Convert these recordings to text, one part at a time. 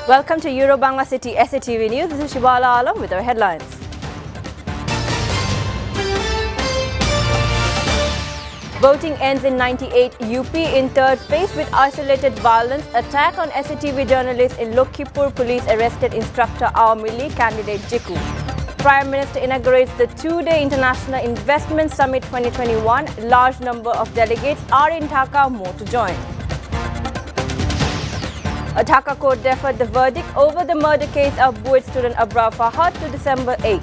Welcome to Bangla City SATV News. This is Shibala Alam with our headlines. Voting ends in 98 UP in third phase with isolated violence. Attack on SATV journalist in Lokhipur. Police arrested instructor Awami League candidate Jiku. Prime Minister inaugurates the two-day International Investment Summit 2021. Large number of delegates are in Dhaka, more to join. A Dhaka court deferred the verdict over the murder case of Buit student Abrar Fahad to December 8.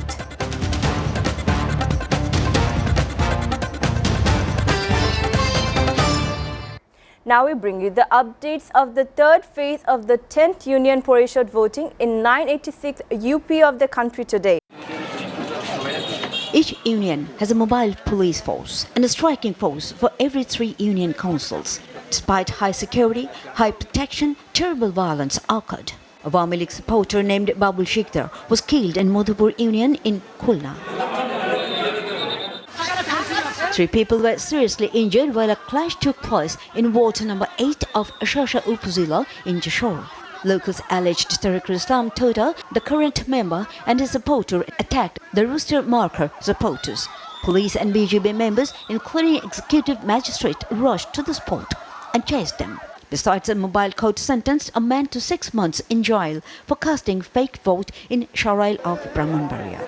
Now we bring you the updates of the third phase of the 10th Union Parishad voting in 986 UP of the country today. Each union has a mobile police force and a striking force for every 3 union councils. Despite high security, high protection, terrible violence occurred. A Awami League supporter named Babul Shikhar was killed in Madhupur Union in Khulna. 3 people were seriously injured while a clash took place in ward number 8 of Shasha Upazila in Jashore. Locals alleged Tariq Islam Tota, the current member, and his supporter attacked the Rooster Marker supporters. Police and BGB members, including executive magistrate, rushed to the spot and chased them. Besides, a mobile court sentenced a man to 6 months in jail for casting fake vote in Sharail of Brahmanbaria.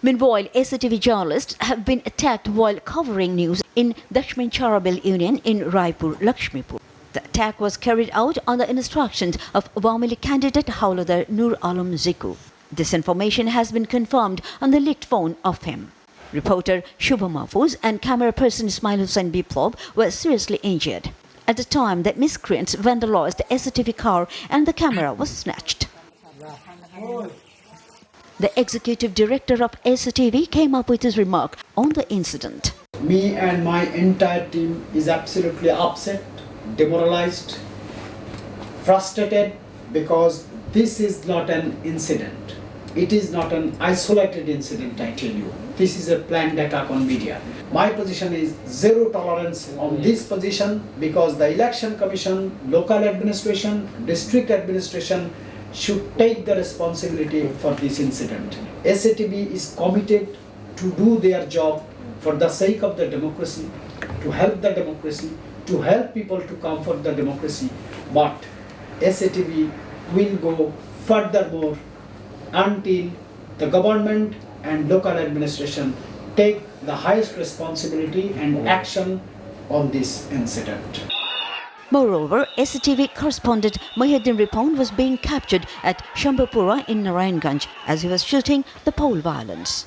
Meanwhile, SATV journalists have been attacked while covering news in Dashmin Charabel Union in Raipur, Lakshmipur. The attack was carried out on the instructions of Awami League candidate Hauladar Nur Alam Ziku. This information has been confirmed on the leaked phone of him. Reporter Shubha Mahfouz and camera person Ismail Hussain Biplov were seriously injured. At the time, the miscreants vandalized the SATV car and the camera was snatched. The executive director of SATV came up with his remark on the incident. Me and my entire team is absolutely upset, demoralized, frustrated because this is not an incident. It is not an isolated incident, I tell you. This is a planned attack on media. My position is zero tolerance on this position because the Election Commission, local administration, district administration should take the responsibility for this incident. SATV is committed to do their job for the sake of the democracy, to help the democracy, to help people to comfort the democracy. But SATV will go furthermore until the government and local administration take the highest responsibility and action on this incident. Moreover, SATV correspondent Muhyiddin Ripon was being captured at Shambhapura in Narayanganj as he was shooting the poll violence.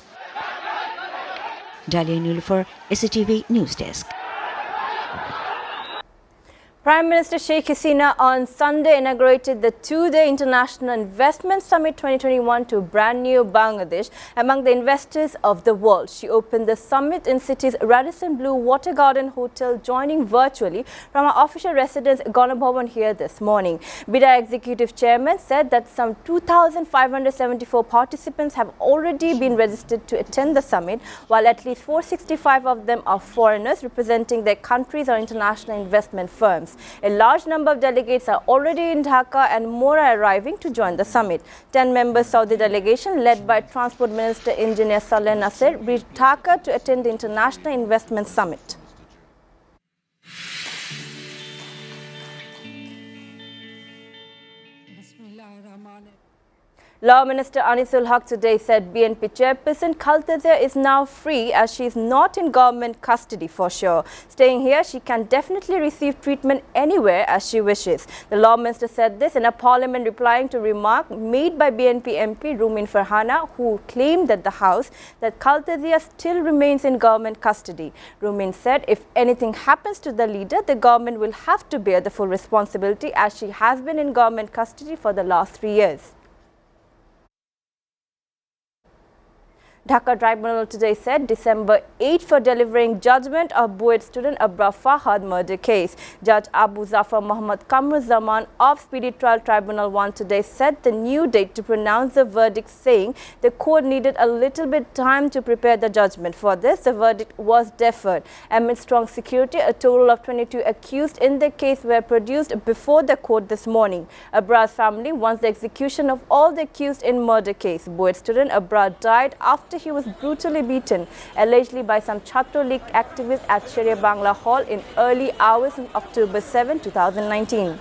Dalia Nulufar, SATV News Desk. Prime Minister Sheikh Hasina on Sunday inaugurated the two-day International Investment Summit 2021 to brand new Bangladesh among the investors of the world. She opened the summit in city's Radisson Blu Water Garden Hotel, joining virtually from her official residence Ganabhavan here this morning. BIDA Executive Chairman said that some 2,574 participants have already been registered to attend the summit, while at least 465 of them are foreigners representing their countries or international investment firms. A large number of delegates are already in Dhaka and more are arriving to join the summit. 10 members of the delegation, led by Transport Minister Engineer Saleh Nasser, reached Dhaka to attend the International Investment Summit. Law Minister Anisul Haq today said BNP chairperson Khaltazia is now free as she is not in government custody for sure. Staying here, she can definitely receive treatment anywhere as she wishes. The Law Minister said this in a parliament replying to remark made by BNP MP Rumin Farhana, who claimed at the House that Khaltazia still remains in government custody. Rumin said if anything happens to the leader, the government will have to bear the full responsibility as she has been in government custody for the last 3 years. Dhaka Tribunal today said December 8 for delivering judgment of Buet student Abra Fahad murder case. Judge Abu Zafar Muhammad Kamruzaman of Speedy Trial Tribunal 1 today set the new date to pronounce the verdict, saying the court needed a little bit time to prepare the judgment. For this, the verdict was deferred. Amid strong security, a total of 22 accused in the case were produced before the court this morning. Abra's family wants the execution of all the accused in murder case. Buet student Abra died after he was brutally beaten, allegedly by some Chhatro League activists at Sharia Bangla Hall in early hours on October 7, 2019.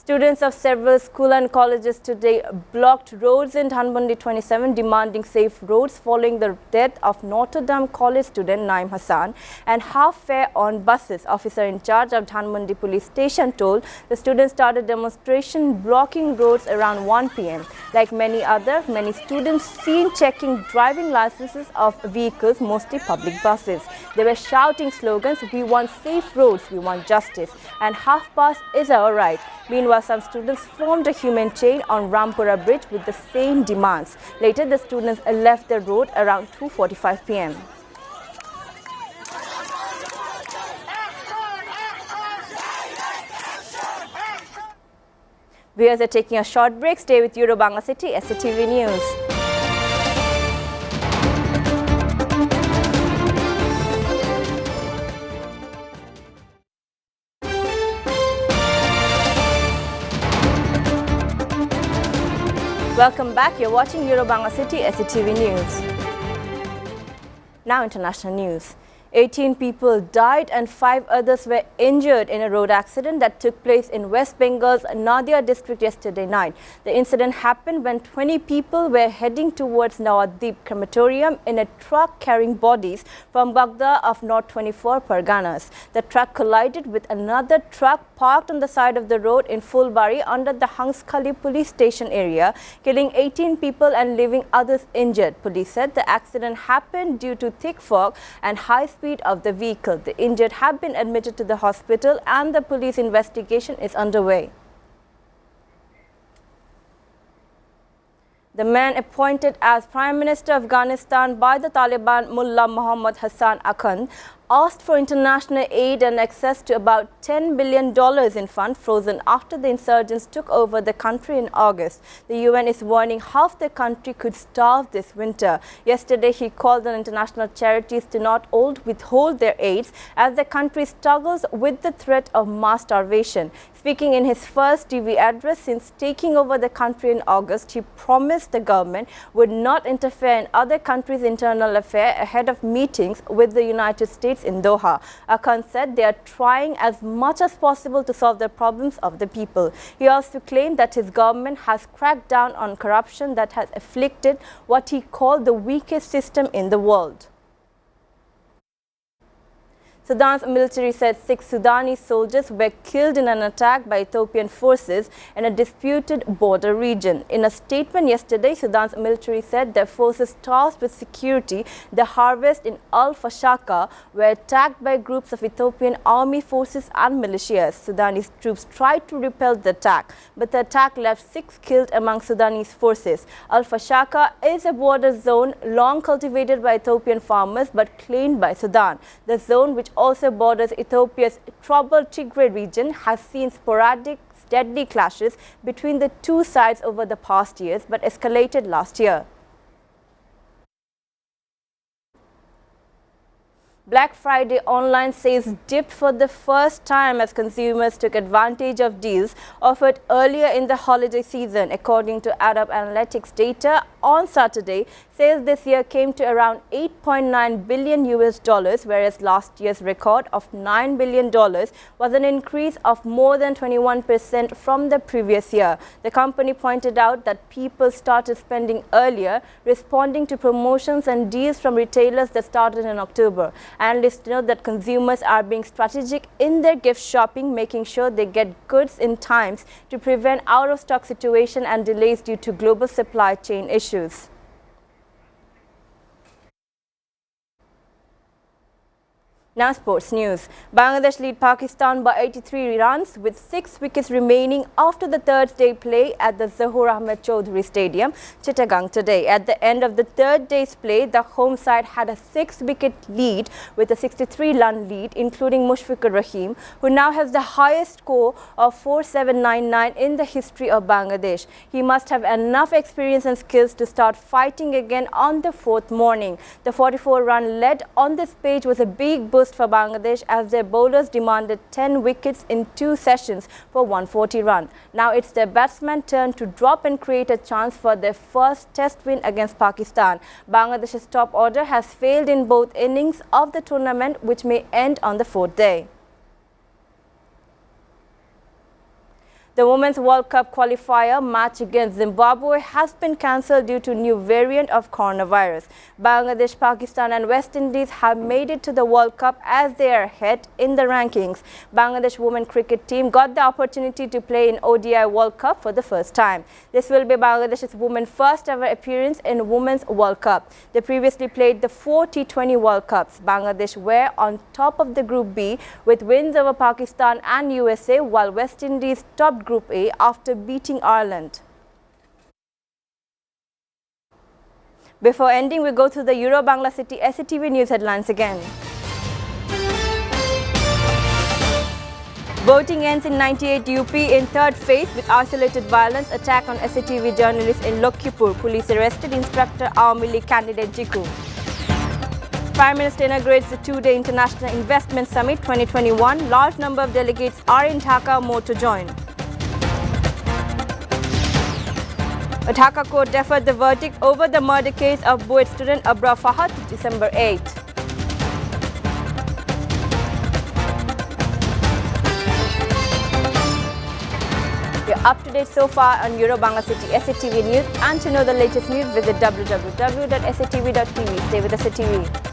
Students of several schools and colleges today blocked roads in Dhanbandi 27, demanding safe roads following the death of Notre Dame College student Naim Hassan and half fare on buses. Officer in charge of Dhanbandi police station told the students started demonstration blocking roads around 1 p.m. Like many students seen checking driving licenses of vehicles, mostly public buses. They were shouting slogans, "We want safe roads, we want justice," and "half past is our right." Meanwhile, some students formed a human chain on Rampura Bridge with the same demands. Later, the students left the road around 2:45 p.m. Viewers are taking a short break. Stay with Euro Bangla City, SATV News. Welcome back. You're watching Euro Bangla City, SATV News. Now international news. 18 people died and 5 others were injured in a road accident that took place in West Bengal's Nadia district yesterday night. The incident happened when 20 people were heading towards Nawadip crematorium in a truck carrying bodies from Bangla of North 24 Parganas. The truck collided with another truck parked on the side of the road in Fulbari under the Hangskali police station area, killing 18 people and leaving others injured. Police said the accident happened due to thick fog and high speed of the vehicle. The injured have been admitted to the hospital and the police investigation is underway. The man appointed as Prime Minister of Afghanistan by the Taliban, Mullah Muhammad Hassan Akhund, asked for international aid and access to about $10 billion in funds frozen after the insurgents took over the country in August. The UN is warning half the country could starve this winter. Yesterday, he called on international charities to not withhold their aids as the country struggles with the threat of mass starvation. Speaking in his first TV address since taking over the country in August, he promised the government would not interfere in other countries' internal affairs ahead of meetings with the United States in Doha. Akhund said they are trying as much as possible to solve the problems of the people. He also claimed that his government has cracked down on corruption that has afflicted what he called the weakest system in the world. Sudan's military said 6 Sudanese soldiers were killed in an attack by Ethiopian forces in a disputed border region. In a statement yesterday, Sudan's military said their forces tasked with security the harvest in Al-Fashaka were attacked by groups of Ethiopian army forces and militias. Sudanese troops tried to repel the attack, but the attack left 6 killed among Sudanese forces. Al-Fashaka is a border zone long cultivated by Ethiopian farmers but claimed by Sudan. The zone, which also borders Ethiopia's troubled Tigray region, has seen sporadic deadly clashes between the two sides over the past years but escalated last year. Black Friday online sales dipped for the first time as consumers took advantage of deals offered earlier in the holiday season. According to Arab Analytics data, on Saturday, sales this year came to around $8.9 billion, whereas last year's record of $9 billion was an increase of more than 21% from the previous year. The company pointed out that people started spending earlier, responding to promotions and deals from retailers that started in October. Analysts note that consumers are being strategic in their gift shopping, making sure they get goods in times to prevent out-of-stock situation and delays due to global supply chain issues. Now sports news. Bangladesh lead Pakistan by 83 runs with 6 wickets remaining after the third day play at the Zahur Ahmed Chaudhry Stadium, Chittagong today. At the end of the third day's play, the home side had a 6-wicket lead with a 63-run lead, including Mushfiqur Rahim, who now has the highest score of 4799 in the history of Bangladesh. He must have enough experience and skills to start fighting again on the fourth morning. The 44-run lead on this page was a big boost for Bangladesh as their bowlers demanded 10 wickets in 2 sessions for 140 runs. Now it's their batsmen's turn to drop and create a chance for their first test win against Pakistan. Bangladesh's top order has failed in both innings of the tournament, which may end on the fourth day. The Women's World Cup qualifier match against Zimbabwe has been cancelled due to new variant of coronavirus. Bangladesh, Pakistan and West Indies have made it to the World Cup as they are ahead in the rankings. Bangladesh women's cricket team got the opportunity to play in ODI World Cup for the first time. This will be Bangladesh's women's first ever appearance in Women's World Cup. They previously played the 4 T20 World Cups. Bangladesh were on top of the Group B with wins over Pakistan and USA, while West Indies topped Group A after beating Ireland. Before ending, we go to the Euro-Bangla City SATV news headlines again. Voting ends in 98 UP in third phase with isolated violence attack on SATV journalist in Lokhipur. Police arrested instructor Awami League candidate Jiku. Prime Minister inaugurates the 2-day International Investment Summit 2021. Large number of delegates are in Dhaka, more to join. A Dhaka court deferred the verdict over the murder case of Buet student Abra Fahad to December 8. You're up to date so far on Euro-Bangla City SATV News, and to know the latest news, visit www.satvtv. Stay with SATV.